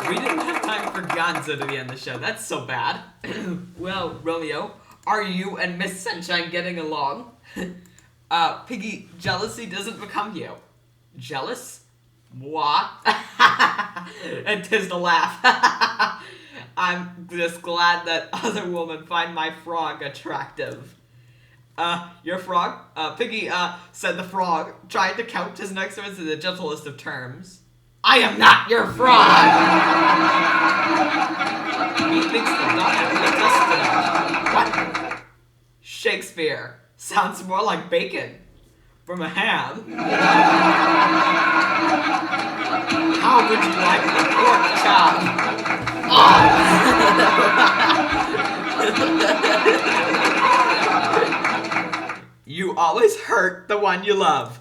We didn't have time for Gonzo to be on the show. That's so bad. Well, Romeo, are you and Miss Sunshine getting along? Piggy, jealousy doesn't become you. Jealous? Moi? And 'tis the laugh. I'm just glad that other women find my frog attractive. Your frog? Piggy, said the frog, trying to count his next words in the gentlest of terms. I am not your frog! He thinks the doctor is What? Shakespeare. Sounds more like bacon. From a ham. How would you like the pork chop? Oh! You always hurt the one you love.